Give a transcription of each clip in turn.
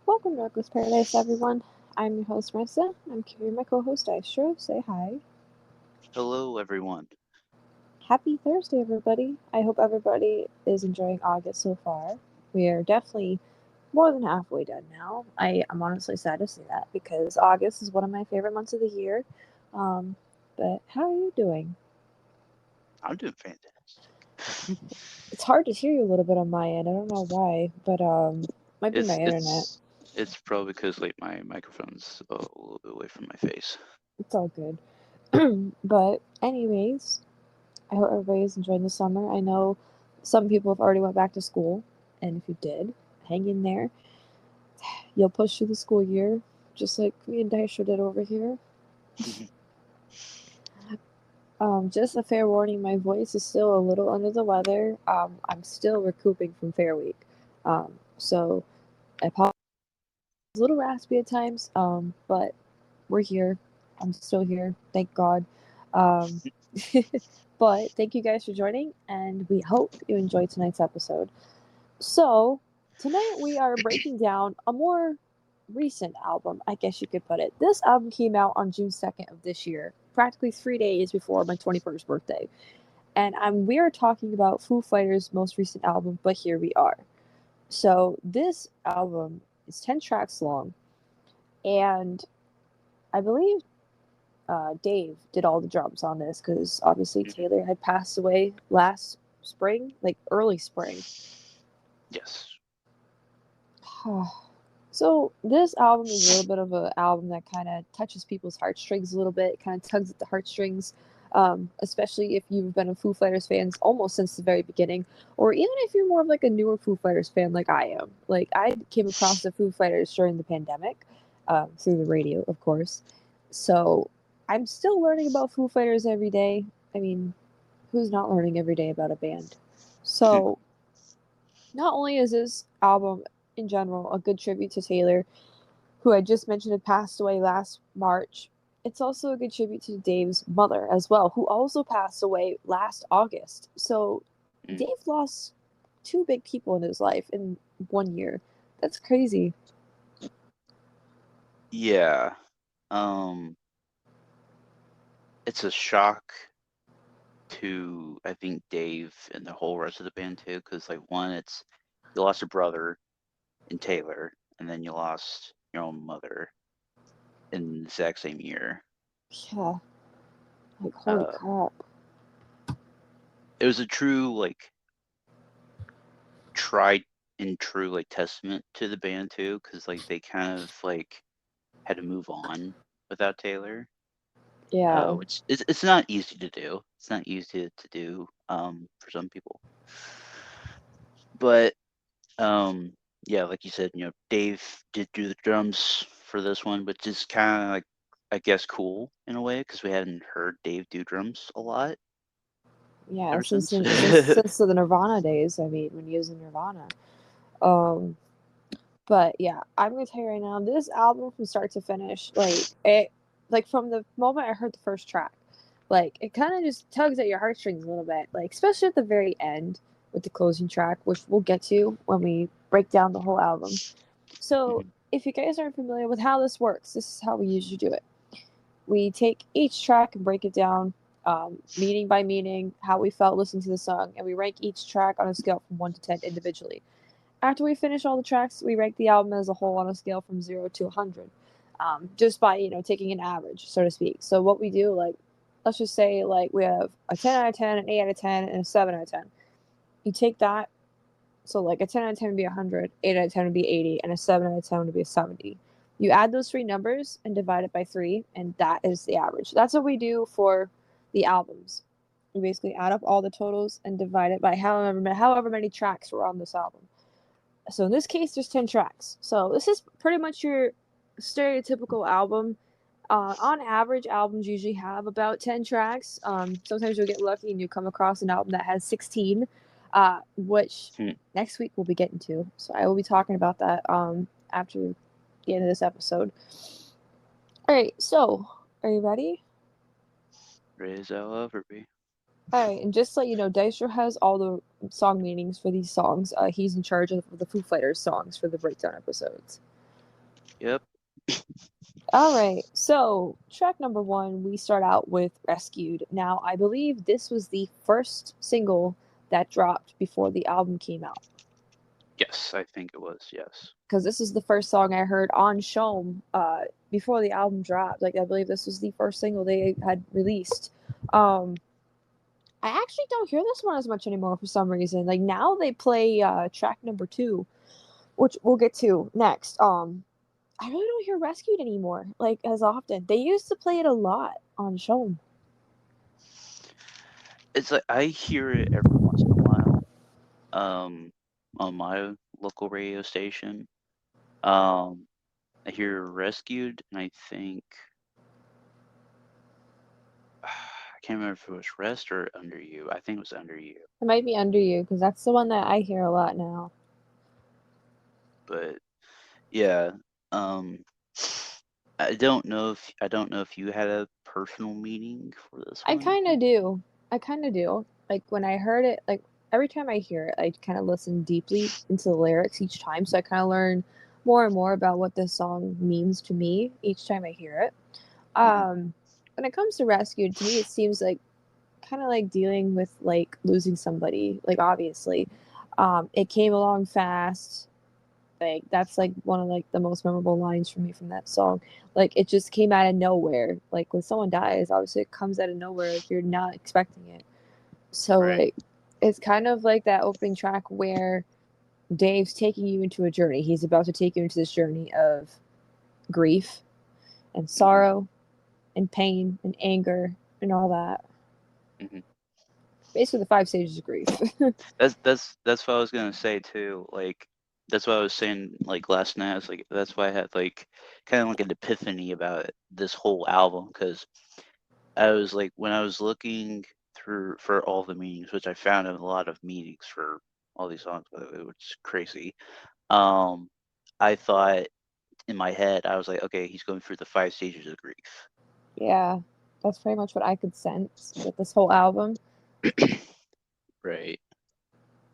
Welcome to Reckless Paradise, everyone. I'm your host, Marissa. I'm here with my co-host, Dystro. Say hi. Hello, everyone. Happy Thursday, everybody. I hope everybody is enjoying August so far. We are definitely more than halfway done now. I'm honestly sad to say that because August is one of my favorite months of the year. Um, but how are you doing? I'm doing fantastic. It's hard to hear you a little bit on my end. I don't know why, but might be my it's internet. it's it's probably because like my microphone's a little bit away from my face. It's all good. But anyways, I hope everybody's enjoying the summer. I know some people have already went back to school, and if you did, hang in there. You'll push through the school year, just like me and Daisha did over here. Just a fair warning, my voice is still a little under the weather. I'm still recouping from Fair Week, so I apologize. It's a little raspy at times, but we're here. I'm still here, thank God. Um, but thank you guys for joining, and we hope you enjoyed tonight's episode. So, tonight we are breaking down a more recent album, I guess you could put it. This album came out on June 2nd of this year, practically 3 days before my 21st birthday. And we are talking about Foo Fighters' most recent album, But Here We Are. So, this album is 10 tracks long, and I believe Dave did all the drums on this because obviously Mhm. Taylor had passed away last spring, like early spring. Yes. So this album is a little bit of an album that kind of touches people's heartstrings a little bit. It kind of tugs at the heartstrings, especially if you've been a Foo Fighters fans almost since the very beginning, or even if you're more of like a newer Foo Fighters fan like I am. Like I came across the Foo Fighters during the pandemic, through the radio, of course. So I'm still learning about Foo Fighters every day. I mean, who's not learning every day about a band? So not only is this album in general a good tribute to Taylor, who I just mentioned had passed away last March, it's also a good tribute to Dave's mother as well, who also passed away last August. So Mm. Dave lost two big people in his life in 1 year. That's crazy. Yeah. Um, it's a shock to I think Dave and the whole rest of the band too, because like one, it's you lost a brother in Taylor, and then you lost your own mother in the exact same year. Yeah, like holy Uh, crap. it was a true like tried and true like testament to the band too, because like they kind of like had to move on without Taylor, Yeah. which it's not easy to do. It's not easy to do for some people. But yeah, like you said, Dave did do the drums for this one, which is kind of like I guess cool in a way because we hadn't heard Dave do drums a lot Yeah, ever since since. since the Nirvana days, I mean, when he was in Nirvana. Um But yeah, I'm gonna tell you right now, this album from start to finish, like from the moment I heard the first track, like it kind of just tugs at your heartstrings a little bit, like especially at the very end with the closing track, which we'll get to when we break down the whole album. So Mhm. if you guys aren't familiar with how this works, this is how we usually do it. We take each track and break it down, meaning by meaning, how we felt listening to the song, and we rank each track on a scale from 1 to 10 individually. After we finish all the tracks, we rank the album as a whole on a scale from 0 to 100, just by taking an average, so to speak. So what we do, like, let's just say like we have a 10 out of 10, an 8 out of 10, and a 7 out of 10. You take that, so like a 10 out of 10 would be 100, 8 out of 10 would be 80, and a 7 out of 10 would be a 70. You add those three numbers and divide it by three, and that is the average. That's what we do for the albums. We basically add up all the totals and divide it by however many tracks were on this album. So in this case, there's 10 tracks. So this is pretty much your stereotypical album. On average, albums usually have about 10 tracks. Sometimes you'll get lucky and you come across an album that has 16, which Hmm. next week we'll be getting to. So I will be talking about that after the end of this episode. All right, so are you ready? Raise our ever be. All right, and just so you know, Dystro has all the song meanings for these songs. He's in charge of the Foo Fighters songs for the breakdown episodes. Yep. All right, so track number 1, we start out with Rescued. Now, I believe this was the first single that dropped before the album came out. Yes, I think it was. Yes. Because this is the first song I heard on Shome before the album dropped. Like, I believe this was the first single they had released. Um, I actually don't hear this one as much anymore for some reason. Like, now they play track number 2, which we'll get to next. I really don't hear Rescued anymore, like, as often. They used to play it a lot on Shome. It's like I hear it every once in a while. On my local radio station. I hear Rescued, and I think I can't remember if it was Rest or Under You. I think it was Under You. It might be Under You, because that's the one that I hear a lot now. But yeah, um, I don't know if you had a personal meaning for this I one. kind of do. I kind of do. Like, when I heard it, like, every time I hear it, I kind of listen deeply into the lyrics each time, so I kind of learn more and more about what this song means to me each time I hear it. Mm-hmm. When it comes to Rescued, to me, it seems like kind of like dealing with, like, losing somebody. Like, obviously, it came along fast. Like, that's like one of, like, the most memorable lines for me from that song. Like, it just came out of nowhere. Like, when someone dies, obviously it comes out of nowhere. Like, you're not expecting it. So, Right. like, it's kind of like that opening track where Dave's taking you into a journey. He's about to take you into this journey of grief and Mm-hmm. sorrow and pain and anger and all that. Mm-hmm. Basically, the 5 stages of grief. That's what I was gonna say too. Like that's what I was saying like last night. I was like that's why I had like kind of like an epiphany about this whole album because I was like when I was looking through for all the meanings, which I found a lot of meanings for all these songs, by the way, which is crazy. Um, I thought in my head I was like, okay, he's going through the 5 stages of grief. Yeah, that's pretty much what I could sense with this whole album. Right.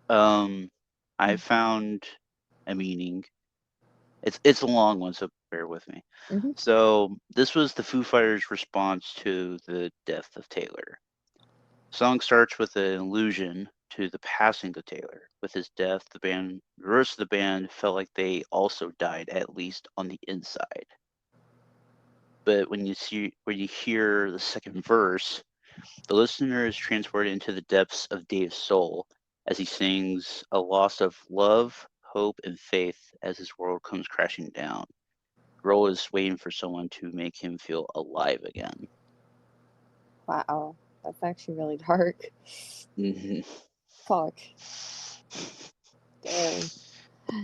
I found a meaning. It's a long one, so bear with me. Mm-hmm. So this was the Foo Fighters' response to the death of Taylor. Song starts with an allusion to the passing of Taylor. With his death, the rest of the band felt like they also died, at least on the inside. But when you hear the second verse, the listener is transported into the depths of Dave's soul as he sings a loss of love, hope, and faith as his world comes crashing down. Grohl is waiting for someone to make him feel alive again. Wow, that's actually really dark. Mm-hmm. Fuck. Dang. Uh,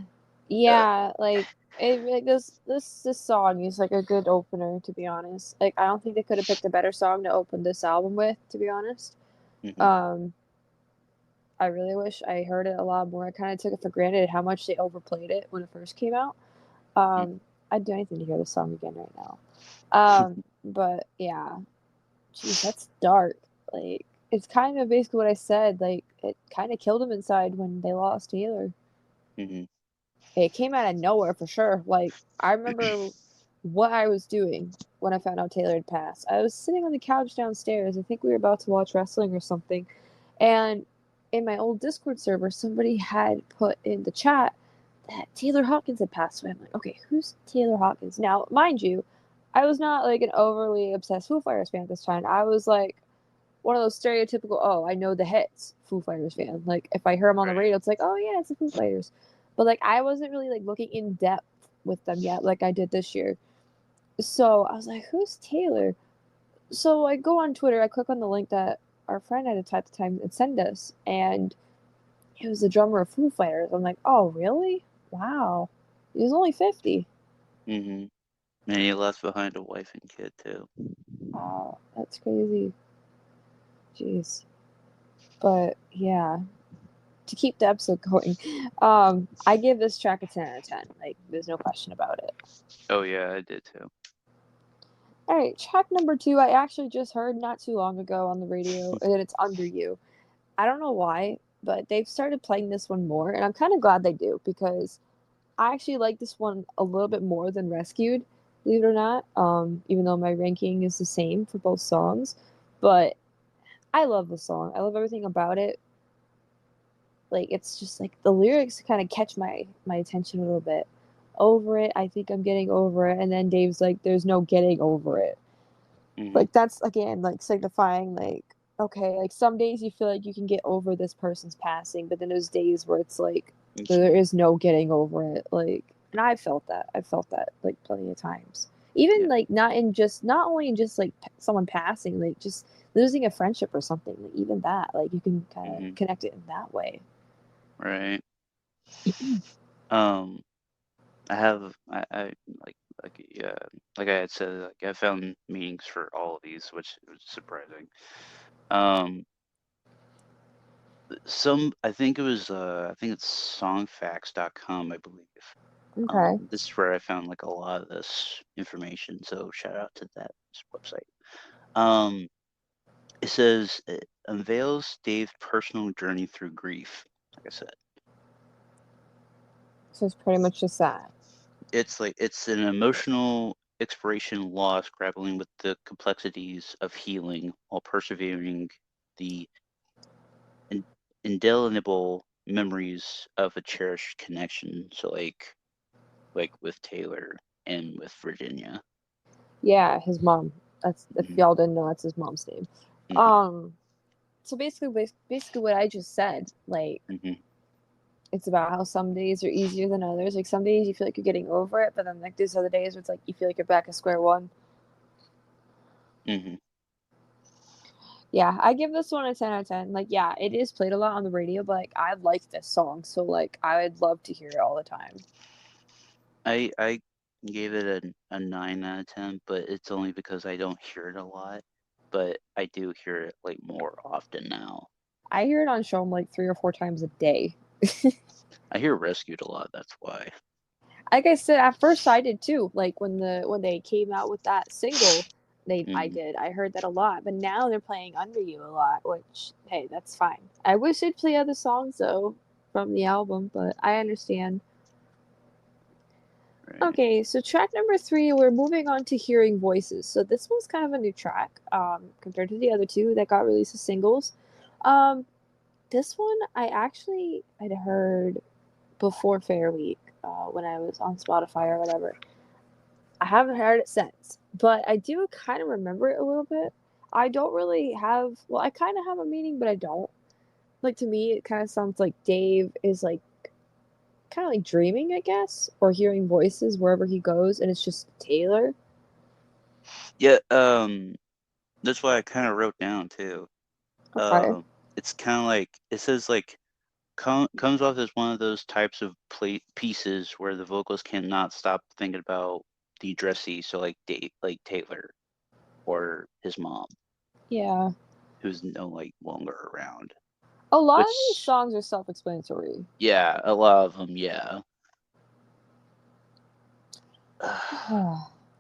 Yeah, like this song is like a good opener, to be honest. Like, I don't think they could have picked a better song to open this album with, to be honest. mm-hmm. Um, I really wish I heard it a lot more. I kind of took it for granted how much they overplayed it when it first came out. I'd do anything to hear this song again right now. But yeah, jeez, that's dark. Like, it's kind of basically what I said. Like, it kind of killed them inside when they lost Taylor. Mm-hmm. It came out of nowhere for sure. Like, I remember what I was doing when I found out Taylor had passed. I was sitting on the couch downstairs. I think we were about to watch wrestling or something. And in my old Discord server, somebody had put in the chat that Taylor Hawkins had passed away. I'm like, okay, who's Taylor Hawkins? Now, mind you, I was not like an overly obsessed Foo Fighters fan at this time. I was like one of those stereotypical, oh, I know the hits Foo Fighters fan. Like, if I hear them on the Right. radio, it's like, oh yeah, it's the Foo Fighters. But like, I wasn't really like looking in depth with them yet, like I did this year. So I was like, who's Taylor? So I go on Twitter, I click on the link that our friend had at the time and send us, and he was the drummer of Foo Fighters. I'm like, oh really? Wow. He was only 50. Mm-hmm. And he left behind a wife and kid too. Wow, that's crazy. Jeez. But yeah, to keep the episode going, I give this track a 10 out of 10. Like, there's no question about it. Oh yeah, I did too. All right, track number 2, I actually just heard not too long ago on the radio, and it's Under You. I don't know why, but they've started playing this one more, and I'm kind of glad they do because I actually like this one a little bit more than Rescued, believe it or not. Even though my ranking is the same for both songs, but I love the song. I love everything about it. Like it's just like the lyrics kind of catch my attention a little bit. Over it, I think I'm getting over it, and then Dave's like, "There's no getting over it." Mm-hmm. Like that's again like signifying like okay, like some days you feel like you can get over this person's passing, but then there's days where it's like there is no getting over it. Like, and I felt that. I felt that like plenty of times. Even Yeah. like not only in just like someone passing, like just losing a friendship or something. Like even that, like you can kind of Mm-hmm. connect it in that way. Right. Um, I yeah, like I had said, like I found meanings for all of these, which was surprising. Um, I think it was I think it's songfacts.com, I believe. Okay. This is where I found like a lot of this information, so shout out to that website. Um, it says it unveils Dave's personal journey through grief. Like I said, So it's pretty much just that. it's an emotional exploration loss, grappling with the complexities of healing while persevering the in, indelible memories of a cherished connection. So like with Taylor and with Virginia. Yeah, his mom. That's if Hmm. y'all didn't know, that's his mom's name. Hmm. Um. So basically what I just said, like Hmm. it's about how some days are easier than others. Like some days you feel like you're getting over it, but then like there's other days where it's like you feel like you're back at square one. Hmm. Yeah, I give this one a 10 out of 10. Like, yeah, it is played a lot on the radio, but like I like this song, so like I would love to hear it all the time. I gave it a 9 out of 10, but it's only because I don't hear it a lot. But I do hear it like more often now. I hear it on Show'em like 3 or 4 times a day. I hear Rescued a lot, that's why. Like I said, at first I did too. Like when they came out with that single, they I Mm. did. I heard that a lot. But now they're playing Under You a lot, which hey, that's fine. I wish they'd play other songs though from the album, but I understand. Right. Okay, so track number 3, we're moving on to Hearing Voices. So this one's kind of a new track compared to the other two that got released as singles. Um, this one I actually had heard before Fair Week when I was on Spotify or whatever. I haven't heard it since, but I do kind of remember it a little bit. I don't really have, well, I kind of have a meaning, but I don't. Like to me, it kind of sounds like Dave is like kind of like dreaming, I guess, or hearing voices wherever he goes, and it's just Taylor. Yeah, that's why I kind of wrote down too. Okay. It's kind of like it says like comes off as one of those types of pieces where the vocals cannot stop thinking about the addressee, so like Taylor or his mom, Yeah. who's no longer around. A lot of these Which songs are self explanatory. yeah, a lot of them, yeah.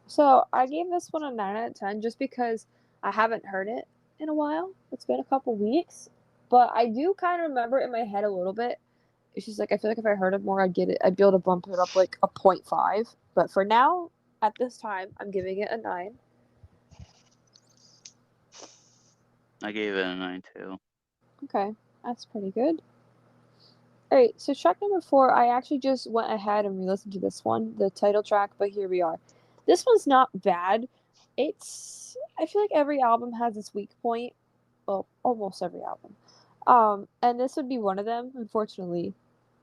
So I gave this one a 9 out of 10 just because I haven't heard it in a while. It's been a couple weeks, but I do kind of remember it in my head a little bit. It's just like I feel like if I heard it more, I'd get it. I'd be able to bump it up like a 0.5. But for now, at this time, I'm giving it a 9. I gave it a 9 too. Okay, that's pretty good. All right, so track number 4, I actually just went ahead and re-listened to this one, the title track. But here we are. This one's not bad. It's I feel like every album has its weak point. Well, almost every album. And this would be one of them. Unfortunately,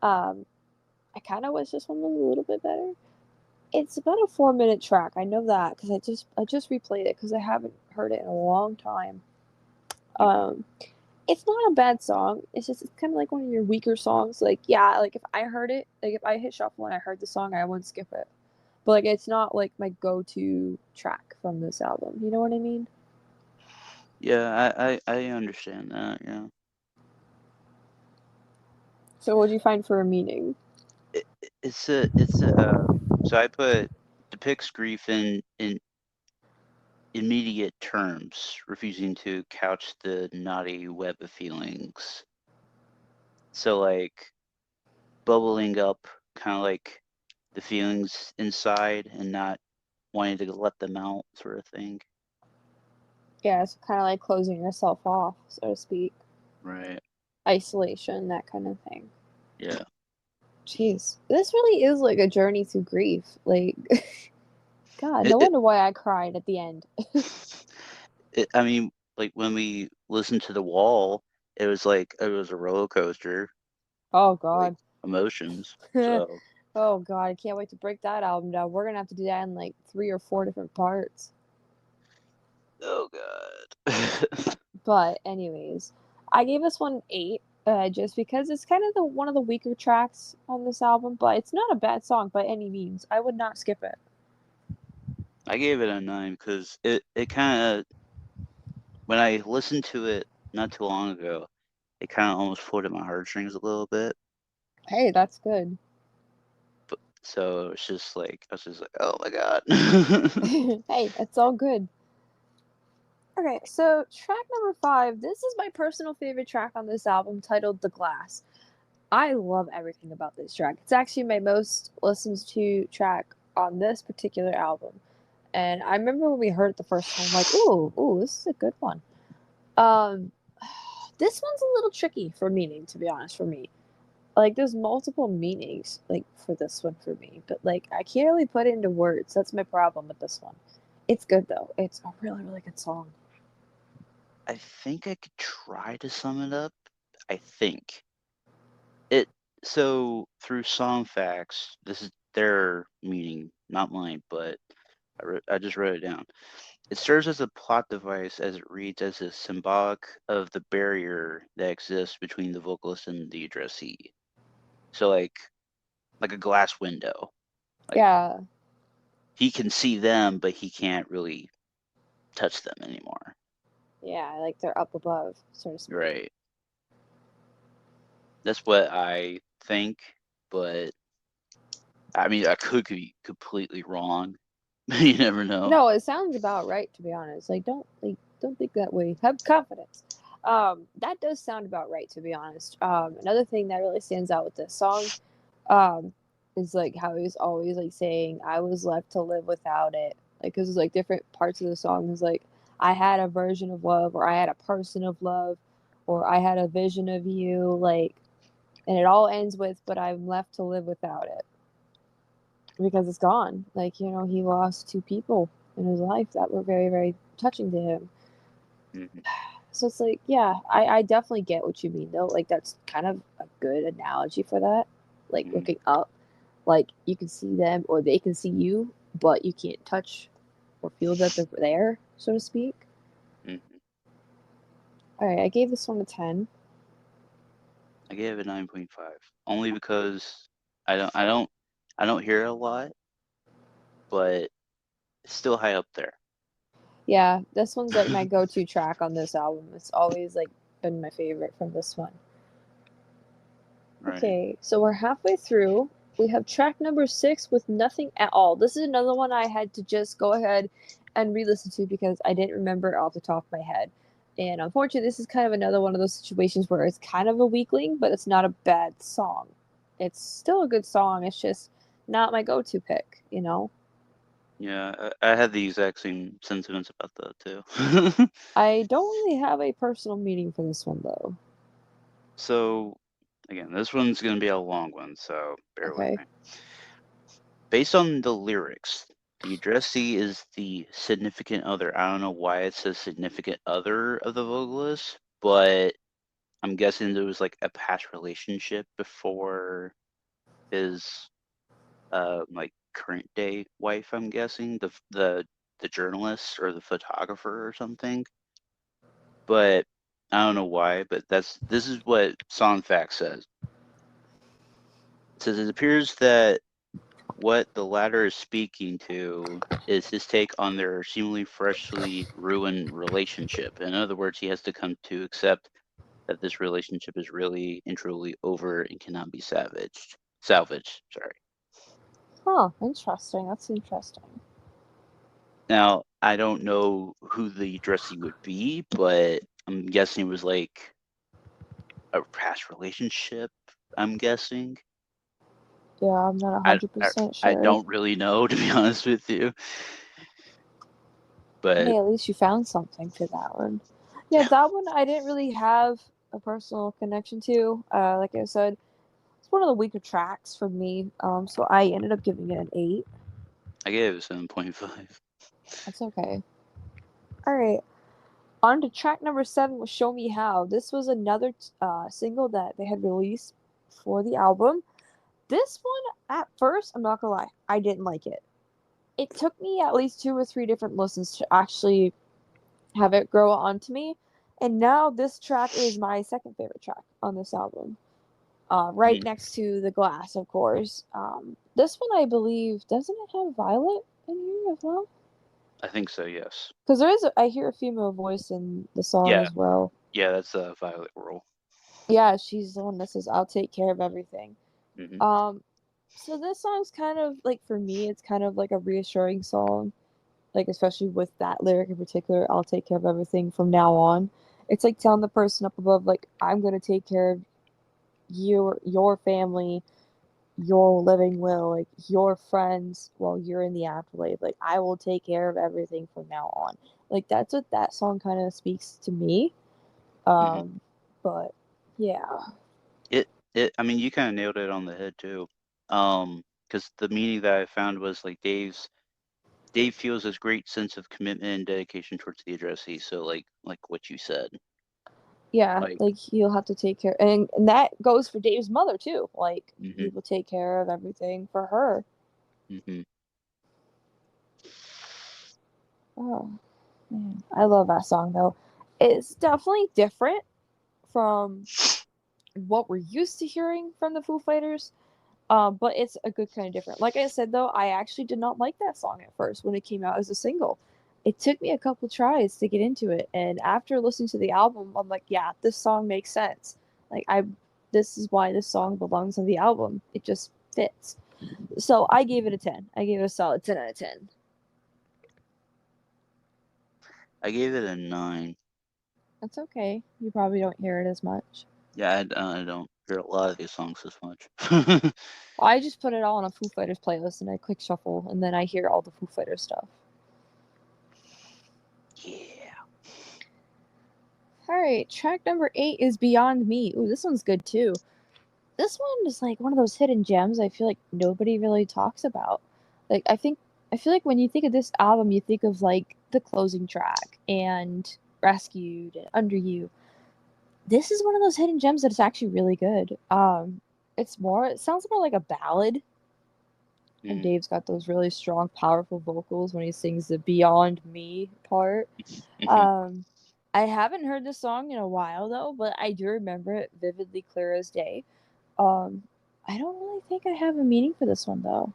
I kind of wish this one was a little bit better. It's about a 4 minute track. I know that because I just replayed it because I haven't heard it in a long time. Okay. Um, it's not a bad song. It's just it's kind of like one of your weaker songs. Like yeah, like if I heard it, like if I hit shuffle and I heard the song, I wouldn't skip it. But like it's not like my go-to track from this album. You know what I mean? Yeah, I understand that. Yeah. So what do you find for a meaning? It's a so I put depicts grief in immediate terms, refusing to couch the knotty web of feelings. So like bubbling up, kind of like the feelings inside and not wanting to let them out, sort of thing. Yeah, it's kind of like closing yourself off, so to speak. Right. Isolation, that kind of thing. Yeah. Jeez, this really is like a journey through grief. Like, God, no It, it, wonder why I cried at the end. I mean, like when we listened to The Wall, it was a roller coaster, Oh like God. emotions. So, Oh God, I can't wait to break that album down. We're gonna have to do that in like 3 or 4 different parts. oh God. But anyways, I gave this one 8, just because it's kind of the one of the weaker tracks on this album, but it's not a bad song by any means. I would not skip it. I gave it a 9 because it kind of, when I listened to it not too long ago, it kind of almost pulled at my heartstrings a little bit. Hey, that's good. But so it's just like I was just like, oh my God. Hey, it's all good. Okay, so track number 5. This is my personal favorite track on this album, titled "The Glass." I love everything about this track. It's actually my most listened to track on this particular album. And I remember when we heard it the first time, like, ooh, this is a good one. Um, this one's a little tricky for meaning, to be honest, for me. Like, there's multiple meanings, like, for this one for me, but like, I can't really put it into words. That's my problem with this one. It's good though. It's a really, really good song. I think I could try to sum it up. I think it. So through song facts, this is their meaning, not mine, but I just wrote it down. It serves as a plot device as it reads as a symbolic of the barrier that exists between the vocalist and the addressee. So like a glass window. Like Yeah, he can see them, but he can't really touch them anymore. yeah, like they're up above, so to speak. Right. That's what I think, but I mean, I could be completely wrong. You never know. No, it sounds about right, to be honest. Don't think that way. Have confidence. That does sound about right, to be honest. Another thing that really stands out with this song, um, is like how he's always like saying, "I was left to live without it." Like, cause it's like different parts of the song is like, "I had a version of love," or "I had a person of love," or "I had a vision of you." Like, and it all ends with, "But I'm left to live without it." Because it's gone. Like, he lost 2 people in his life that were very, very touching to him. Hmm. So it's like, yeah, I definitely get what you mean, though. Like, that's kind of a good analogy for that. Like, Hmm. looking up, like, you can see them or they can see you, but you can't touch or feel that they're there, so to speak. Hmm. All right, I gave this one a 10. I gave it 9.5 only because I don't hear it a lot, but it's still high up there. Yeah, this one's like my go to track on this album. It's always like been my favorite from this one. Right. Okay, so we're halfway through. We have track number 6 with Nothing at All. This is another one I had to just go ahead and re listen to because I didn't remember it off the top of my head. And unfortunately, this is kind of another one of those situations where it's kind of a weakling, but it's not a bad song. It's still a good song. It's just not my go to pick, you know? Yeah, I had the exact same sentiments about that too. I don't really have a personal meaning for this one, though. So, again, this one's going to be a long one, so bear with Okay. me. Based on the lyrics, the addressee is the significant other. I don't know why it says significant other of the vocalist, but I'm guessing there was like a past relationship before his like current day wife, I'm guessing, the journalist or the photographer or something. But I don't know why, but this is what Songfact says. It says it appears that what the latter is speaking to is his take on their seemingly freshly ruined relationship. In other words, he has to come to accept that this relationship is really and truly over and cannot be salvaged. Salvaged, sorry. Huh, interesting. That's interesting. Now, I don't know who the addressee would be, but I'm guessing it was like a past relationship, I'm guessing. Yeah, I'm not I 100% I sure. don't really know, to be honest with you. But Hey, at least you found something for that one. Yeah, yeah, that one I didn't really have a personal connection to. Like I said, it's one of the weaker tracks for me. So I ended up giving it an 8. I gave it 7.5. That's okay. All right. On to track number 7 was Show Me How. This was another single that they had released for the album. This one, at first, I'm not gonna lie, I didn't like it. It took me at least 2 or 3 different listens to actually have it grow onto me. And now this track is my second favorite track on this album. Right Mm, next to The Glass, of course. This one, I believe, doesn't it have Violet in here as well? I think so. Yes. Because I hear a female voice in the song Yeah. as well. Yeah. That's a Violet role. Yeah, she's the one that says, I'll take care of everything. Hmm. Um, so this song's kind of like, for me, it's kind of like a reassuring song. Like, especially with that lyric in particular, I'll take care of everything from now on. It's like telling the person up above, like, I'm gonna take care of your family, your living will, like your friends while you're in the afterlife. Like, I will take care of everything from now on. Like, that's what that song kind of speaks to me. Hmm. But yeah. It. I mean, you kind of nailed it on the head too. Because the meaning that I found was like Dave feels this great sense of commitment and dedication towards the addressee. So like what you said. Yeah, Like. like he'll have to take care, and that goes for Dave's mother too. Like, he Hmm. will take care of everything for her. Hmm. Oh man, I love that song though. It's definitely different from what we're used to hearing from the Foo Fighters. But it's a good kind of different. Like I said though, I actually did not like that song at first when it came out as a single. It took me a couple tries to get into it, and after listening to the album, I'm like, yeah, this song makes sense. Like, this is why this song belongs on the album. It just fits. So I gave it a 10. I gave it a solid 10 out of 10. I gave it a 9. That's okay. You probably don't hear it as much. Yeah, I don't hear a lot of these songs as much. Well, I just put it all on a Foo Fighters playlist and I click shuffle, and then I hear all the Foo Fighters stuff. Yeah. All right, track number 8 is Beyond Me. Ooh, this one's good too. This one is like one of those hidden gems I feel like nobody really talks about. Like, I feel like when you think of this album, you think of like the closing track and Rescued and Under You. This is one of those hidden gems that is actually really good. It sounds more like a ballad, and Mm. Dave's got those really strong, powerful vocals when he sings the Beyond Me part. Hmm. Um, I haven't heard this song in a while though, but I do remember it vividly clear as day. Um, I don't really think I have a meaning for this one though.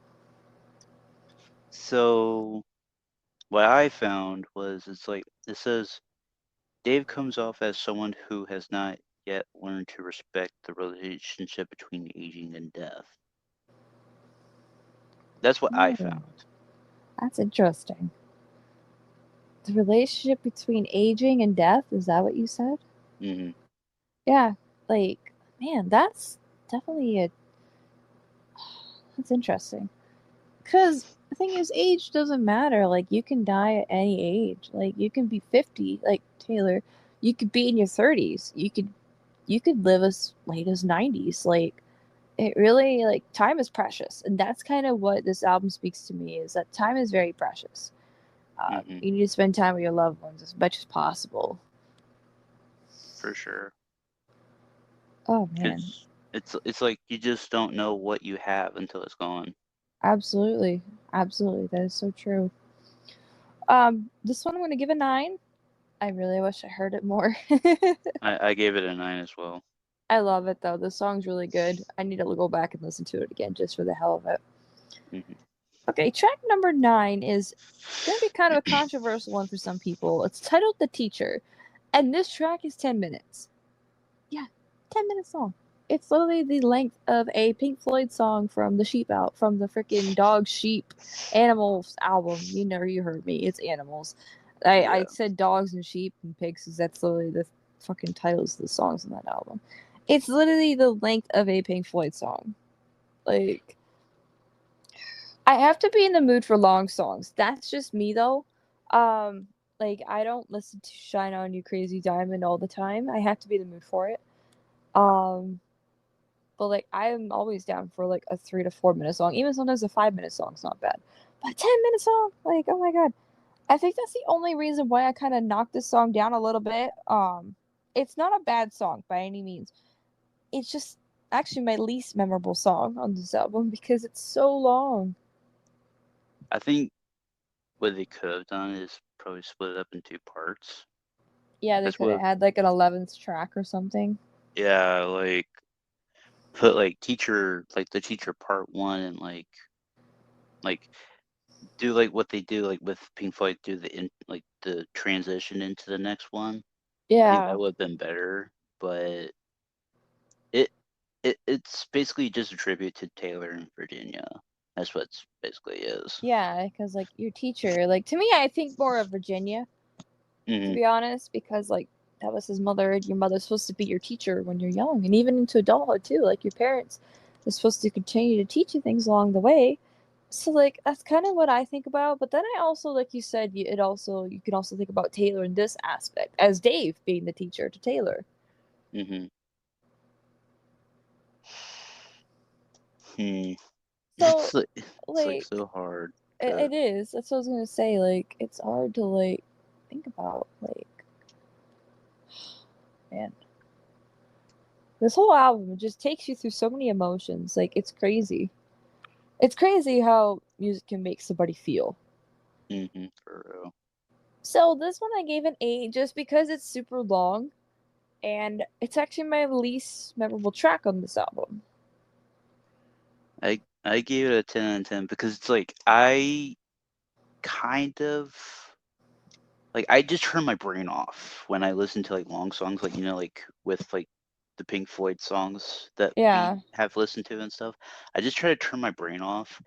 So what I found was it's like it says Dave comes off as someone who has not yet learned to respect the relationship between aging and death. That's what I Oh, found. that's interesting. The relationship between aging and death, is that what you said? Hmm. Yeah, like, man, that's definitely a that's interesting. Cause the thing is, age doesn't matter. Like, you can die at any age. Like, you can be 50, like Taylor. You could be in your 30s. You could live as late as 90s. Like, it really, like, time is precious, and that's kind of what this album speaks to me, is that time is very precious. Hmm. You need to spend time with your loved ones as much as possible. For sure. Oh man, Because it's like you just don't know what you have until it's gone. absolutely, absolutely, that is so true. This one I'm gonna give a 9. I really wish I heard it more. I gave it a 9 as well. I love it though. The song's really good. I need to go back and listen to it again just for the hell of it. Hmm. Okay, track number 9 is gonna be kind of a controversial one for some people. It's titled "The Teacher," and this track is 10 minutes. Yeah, 10 minutes long. It's literally the length of a Pink Floyd song from from the freaking Dog Sheep Animals album. You heard me. It's Animals. I Yeah. said dogs and sheep and pigs because that's literally the fucking titles of the songs in that album. It's literally the length of a Pink Floyd song. Like, I have to be in the mood for long songs. That's just me though. Um, like I don't listen to Shine On You Crazy Diamond all the time. I have to be in the mood for it. Um, but like I am always down for like a 3 to 4 minute song. Even sometimes a 5 minute song's not bad. But a 10 minute song, like oh my god. I think that's the only reason why I kind of knocked this song down a little bit. It's not a bad song by any means. It's just actually my least memorable song on this album because it's so long. I think what they could have done is probably split it up in 2 parts. Yeah, they That's could have what. had like an 11th track or something. Yeah, like put like teacher, like the teacher part one, and like do like what they do like with Pink Floyd, do like the transition into the next one. I think Yeah. that would have been better, but it it's basically just a tribute to Taylor and Virginia. That's what it basically is. Yeah, because like your teacher, like to me, I think more of Virginia, to Hmm. be honest, because like that was his mother. Your mother's supposed to be your teacher when you're young, and even into adulthood too. Like your parents are supposed to continue to teach you things along the way. So like that's kind of what I think about. But then I also, like you said, you can also think about Taylor in this aspect as Dave being the teacher to Taylor. Hmm. Hmm. So It's like like so hard. it is. That's what I was gonna say. Like it's hard to like think about. Like man, this whole album just takes you through so many emotions. Like it's crazy. It's crazy how music can make somebody feel. For real. So this one I gave an 8 just because it's super long and it's actually my least memorable track on this album. I gave it a 10 out of 10 because it's like I kind of like I just turn my brain off when I listen to like long songs, like like with like the Pink Floyd songs that we Yeah, have listened to and stuff. I just try to turn my brain off,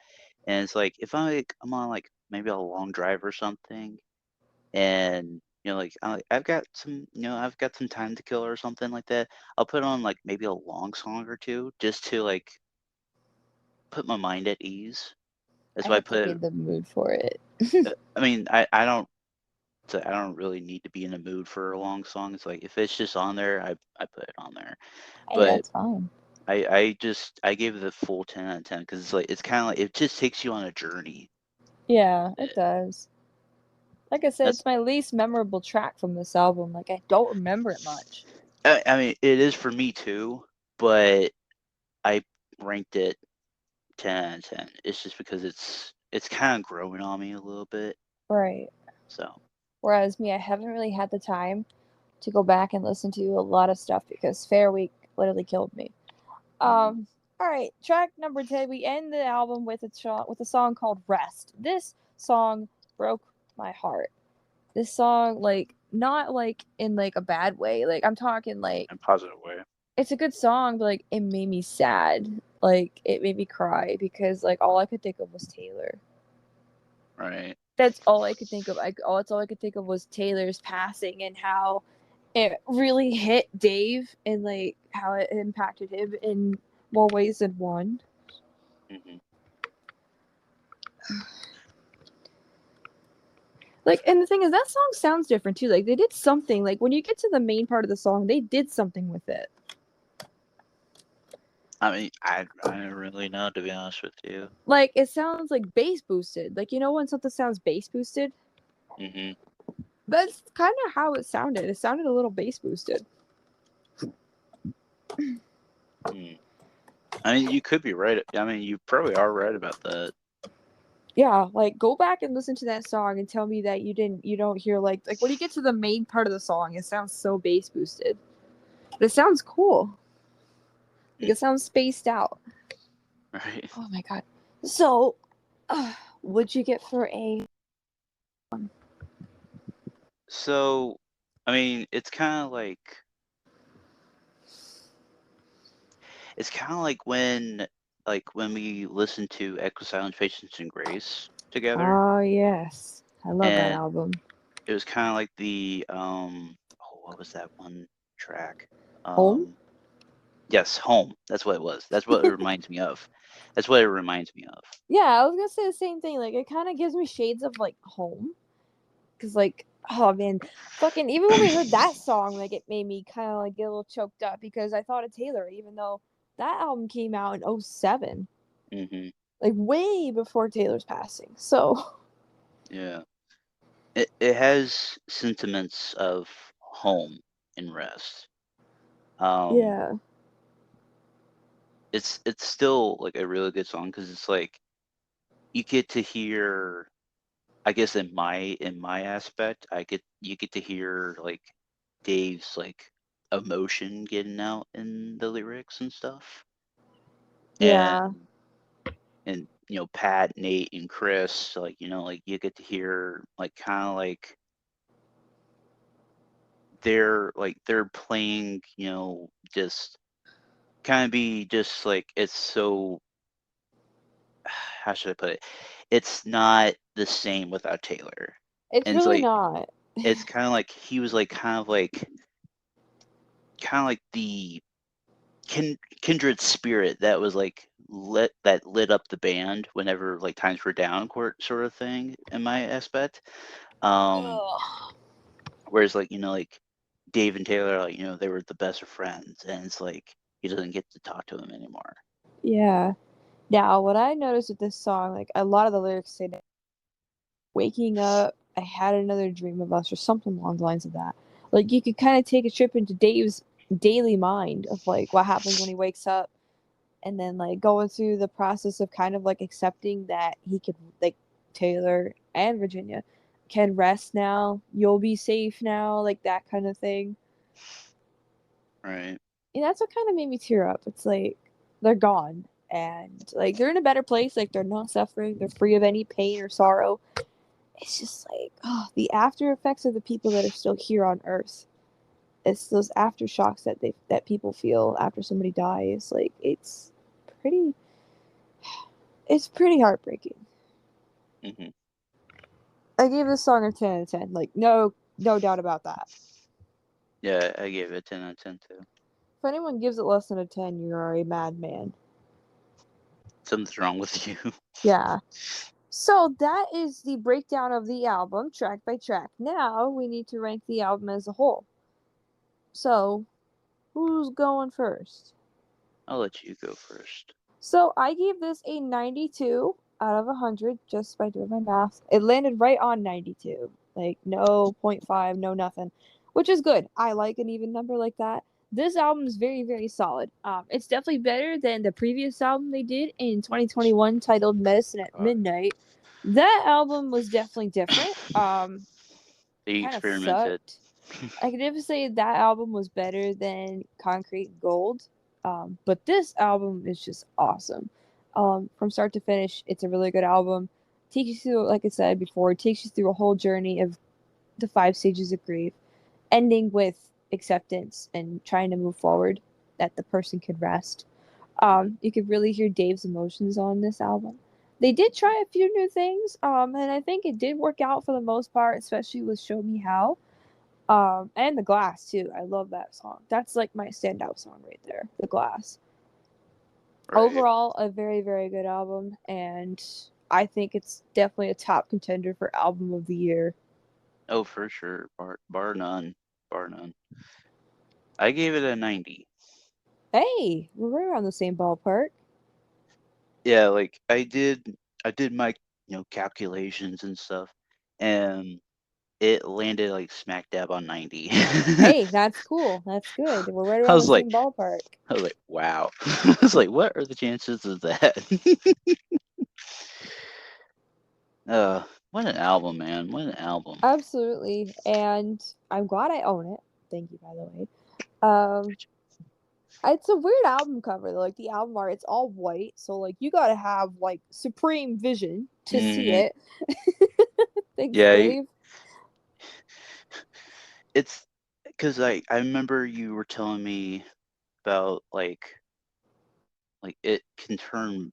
and it's like if I'm on like maybe a long drive or something, and like I've got some time to kill or something like that. I'll put on like maybe a long song or two just to like put my mind at ease. That's I why I have to put. be in the mood for it. I mean, I don't really need to be in the mood for a long song. It's like if it's just on there, I put it on there. Hey, But that's fine. I gave it the full 10 out of 10 because it's kind of like it just takes you on a journey. Yeah, it does. Like I said, That's it's my least memorable track from this album. Like I don't remember it much. I mean it is for me too, but I ranked it 10 out of 10. It's just because it's kind of growing on me a little bit. Right. So Whereas me, I haven't really had the time to go back and listen to a lot of stuff because Fair Week literally killed me. mm, All right, track number 10. We end the album with a song called Rest. This song broke my heart. This song, like, not like in like a bad way. Like, I'm talking like in a positive way, it's a good song, but like it made me sad. Like, it made me cry because like all I could think of was Taylor. right? That's all I could think of. That's all I could think of was Taylor's passing and how it really hit Dave and like how it impacted him in more ways than one. Hmm. Like, and the thing is, that song sounds different too. Like, they did something. Like, when you get to the main part of the song, they did something with it. I mean, I don't really know, to be honest with you. Like, it sounds like bass boosted. Like, you know when something sounds bass boosted? Hmm. That's kind of how it sounded. It sounded a little bass boosted. Mm. I mean, you could be right. I mean, you probably are right about that. Yeah, like go back and listen to that song and tell me that you don't hear like when you get to the main part of the song, it sounds so bass boosted. But it sounds cool. Like Mm. it sounds spaced out. Right. Oh my god. So, what'd you get for a So, I mean, it's kind of like when we listen to Echo Silence, Patience, and Grace together, Oh yes. I love that and album. it was kind of like the what was that one track? Home? Um, Yes, home. That's what it was. That's what it reminds me of. That's what it reminds me of. Yeah, I was gonna say the same thing. Like, it kind of gives me shades of like home, because like, oh man, fucking even when we heard that song, like it made me kind of like get a little choked up because I thought of Taylor, even though that album came out in '07, Hmm. like way before Taylor's passing. So Yeah. It has sentiments of home and rest. Um, yeah, it's still like a really good song because it's like you get to hear. I guess in my aspect, you get to hear like Dave's like emotion getting out in the lyrics and stuff, yeah, and Pat, Nate, and Chris, like like you get to hear like kind of like they're playing, just kind of be just like it's so how should I put it? It's not the same without Taylor. it's And it's really like not. it's kind of like he was like kind of like the kindred spirit that was like lit up the band whenever like times were down sort of thing in my aspect. Um Ugh. whereas like like Dave and Taylor, like they were the best of friends, and it's like he doesn't get to talk to him anymore. Yeah. Now, what I noticed with this song, like a lot of the lyrics say that waking up, I had another dream of us, or something along the lines of that. Like you could kind of take a trip into Dave's daily mind of like what happens when he wakes up, and then like going through the process of kind of like accepting that he could, like, Taylor and Virginia can rest now. You'll be safe now, like that kind of thing. Right. And that's what kind of made me tear up. It's like they're gone and like they're in a better place. Like they're not suffering. They're free of any pain or sorrow. It's just like, oh, the after effects of the people that are still here on Earth. It's those aftershocks that people feel after somebody dies. Like pretty it's pretty heartbreaking. Hmm. I gave this song a 10 out of 10. Like no doubt about that. Yeah, I gave it a 10 out of 10 too. If anyone gives it less than a 10, you are a madman. Something's wrong with you. Yeah. So that is the breakdown of the album, track by track. Now we need to rank the album as a whole. So, who's going first? I'll let you go first. So I gave this a 92 out of 100 just by doing my math. It landed right on 92. Like no point 0.5, no nothing, which is good. I like an even number like that. This album is very, very solid. It's definitely better than the previous album they did in 2021 titled Medicine at Midnight. That album was definitely different. They Kind of experimented. sucked. I could never say that album was better than Concrete Gold, but this album is just awesome. From start to finish, it's a really good album. Takes you through, like I said before, it takes you through a whole journey of the 5 stages of grief, ending with acceptance and trying to move forward, that the person could rest. You could really hear Dave's emotions on this album. They did try a few new things, and I think it did work out for the most part, especially with Show Me How. And The Glass too. I love that song. That's like my standout song right there. The Glass. Right. Overall, a very, very good album, and I think it's definitely a top contender for album of the year. Oh, for sure. Bar none. Bar none. I gave it a 90. Hey, we're right around the same ballpark. Yeah, like I did my, calculations and stuff, and it landed like smack dab on 90. Hey, that's cool. That's good. We're right I around the was like same ballpark. I was like, wow. I was like, what are the chances of that? What an album, man. What an album. Absolutely. And I'm glad I own it. Thank you, by the way. Um, it's a weird album cover though. Like the album art, it's all white, so like you gotta have like supreme vision to see Hmm. it. Thanks, Yeah, Dave. it's because I remember you were telling me about like it can turn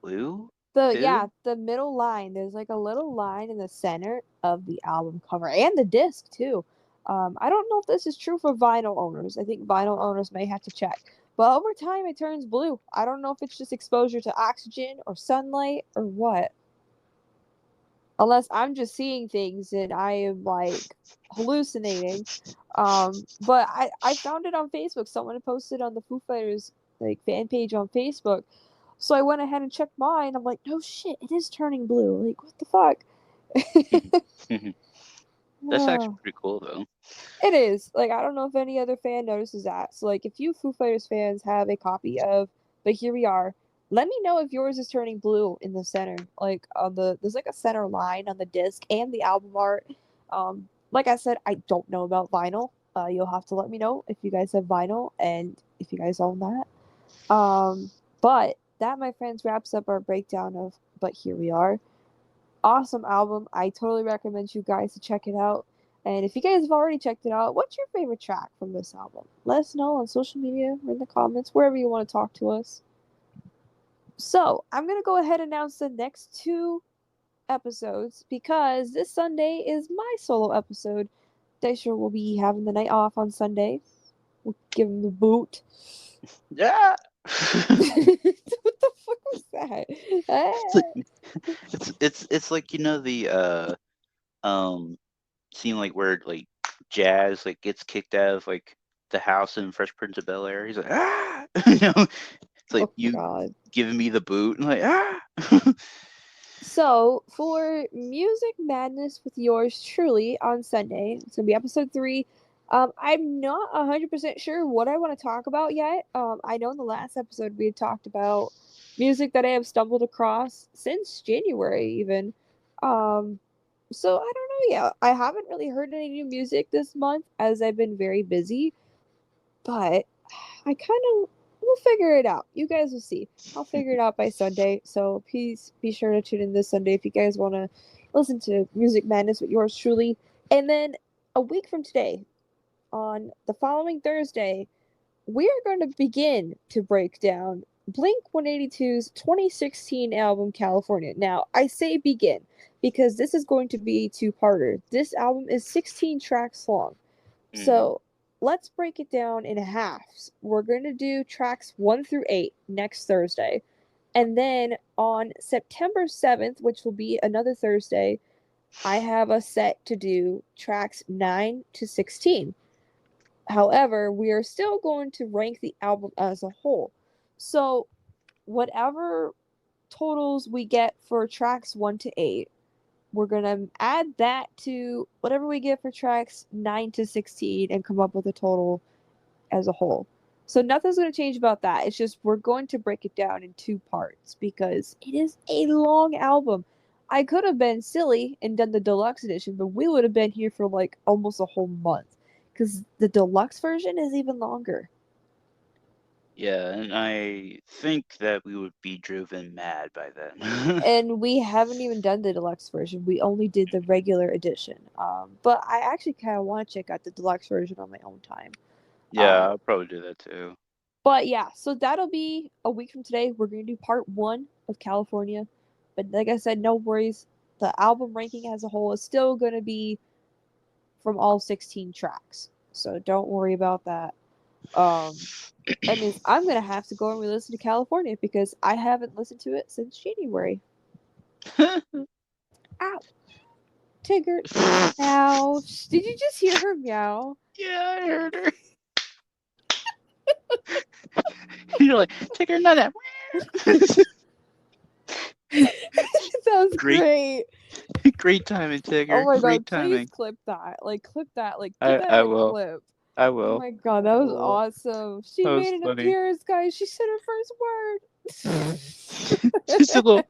blue too. The middle line, there's like a little line in the center of the album cover and the disc too. I don't know if this is true for vinyl owners. I think vinyl owners may have to check. But over time, it turns blue. I don't know if it's just exposure to oxygen or sunlight or what. Unless I'm just seeing things and I am like hallucinating. But I found it on Facebook. Someone had posted on the Foo Fighters like fan page on Facebook. So I went ahead and checked mine. I'm like, no shit, it is turning blue. Like, what the fuck? That's actually Ah. pretty cool, though. It is. Like, I don't know if any other fan notices that. So, like, if you Foo Fighters fans have a copy of But Here We Are, let me know if yours is turning blue in the center. Like, there's like a center line on the disc and the album art. Like I said, I don't know about vinyl. You'll have to let me know if you guys have vinyl and if you guys own that. But that, my friends, wraps up our breakdown of But Here We Are. Awesome album. I totally recommend you guys to check it out. And if you guys have already checked it out, what's your favorite track from this album? Let us know on social media or in the comments, wherever you want to talk to us. So, I'm going to go ahead and announce the next 2 episodes because this Sunday is my solo episode. Dystro will be having the night off on Sunday. We'll give him the boot. Yeah. What the fuck was that? It's like, you know, the scene like where like Jazz like gets kicked out of like the house in Fresh Prince of Bel-Air. He's like, ah, you know, it's like Oh, you God. giving me the boot, and like, ah. So, for Music Madness with yours truly on Sunday, it's going to be episode 3. I'm not 100% sure what I want to talk about yet. I know in the last episode we had talked about music that I have stumbled across since January, even. Um, so, I don't know yet. I haven't really heard any new music this month as I've been very busy, but I kind of we'll figure it out. You guys will see. I'll figure it out by Sunday. So please be sure to tune in this Sunday if you guys want to listen to Music Madness with yours truly. And then a week from today, on the following Thursday, we are going to begin to break down Blink 182's 2016 album California. Now, I say begin because this is going to be a two-parter. This album is 16 tracks long. So let's break it down in halves. We're going to do tracks 1 through 8 next Thursday. And then on September 7th, which will be another Thursday, I have a set to do tracks 9 to 16. However, we are still going to rank the album as a whole. So, whatever totals we get for tracks 1 to 8, we're going to add that to whatever we get for tracks 9 to 16 and come up with a total as a whole. So nothing's going to change about that. It's just we're going to break it down in 2 parts because it is a long album. I could have been silly and done the deluxe edition, but we would have been here for like almost a whole month because the deluxe version is even longer. Yeah, and I think that we would be driven mad by then. And we haven't even done the deluxe version. We only did the regular edition. But I actually kind of want to check out the deluxe version on my own time. Yeah, I'll probably do that too. But yeah, so that'll be a week from today. We're going to do part 1 of California. But like I said, no worries. The album ranking as a whole is still going to be from all 16 tracks. So don't worry about that. That means I'm going to have to go and re-listen to California because I haven't listened to it since January. Ow. Tigger. Meow. Did you just hear her meow? Yeah, I heard her. You're like, take her nut out. That was great. Great timing, Tigger. Oh my Great god, please timing. clip that. Like, clip that. Like, put that I in a will. clip. I Oh will. my god, that was awesome. She That was made an funny. appearance, guys. She said her first word. Just a little.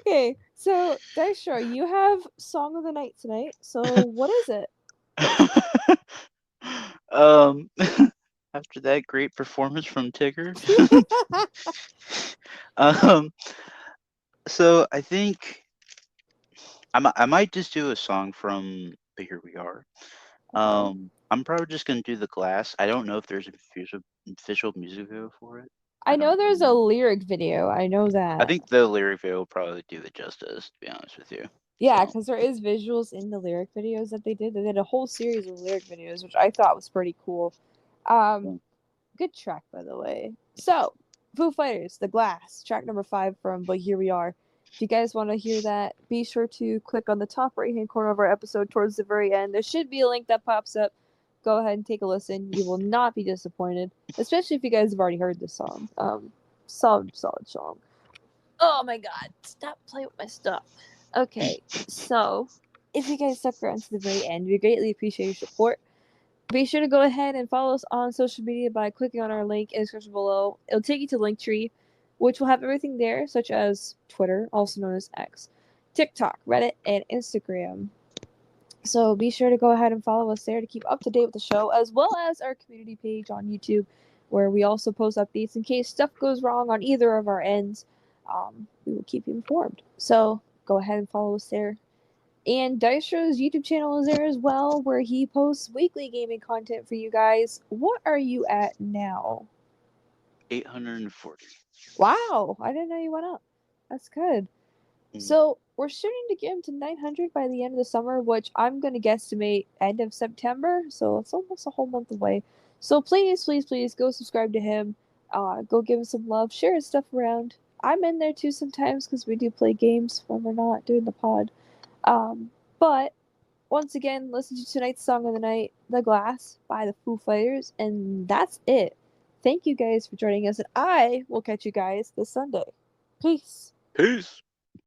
Okay, so Dystro, you have Song of the Night tonight. So what is it? After that great performance from Tigger. um, so I think I might just do a song from But Here We Are. Okay. I'm probably just gonna do The Glass. I don't know if there's a official music video for it. I I know don't there's a know. lyric video. I know I that. think the lyric video will probably do the justice, to be honest with you. Yeah, So because there is visuals in the lyric videos that they did. They did a whole series of lyric videos, which I thought was pretty cool. Um, yeah. Good track, by the way. So, Foo Fighters, The Glass, track number 5 from But Here We Are. If you guys want to hear that, be sure to click on the top right-hand corner of our episode towards the very end. There should be a link that pops up. Go ahead and take a listen. You will not be disappointed, especially if you guys have already heard this song. Solid song. Oh my god, stop playing with my stuff. Okay, so if you guys stuck around to the very end, we greatly appreciate your support. Be sure to go ahead and follow us on social media by clicking on our link in the description below. It'll take you to Linktree, which will have everything there, such as Twitter, also known as X, TikTok, Reddit, and Instagram. So be sure to go ahead and follow us there to keep up to date with the show, as well as our community page on YouTube, where we also post updates in case stuff goes wrong on either of our ends. We will keep you informed. So go ahead and follow us there. And Dystro's YouTube channel is there as well, where he posts weekly gaming content for you guys. What are you at now? 840. Wow, I didn't know you went up. That's good. So we're shooting to get him to 900 by the end of the summer, which I'm going to guesstimate end of September. So it's almost a whole month away. So please go subscribe to him. Go give him some love. Share his stuff around. I'm in there too sometimes because we do play games when we're not doing the pod. But once again, listen to tonight's song of the night, The Glass by the Foo Fighters, and that's it. Thank you guys for joining us, and I will catch you guys this Sunday. Peace. Peace.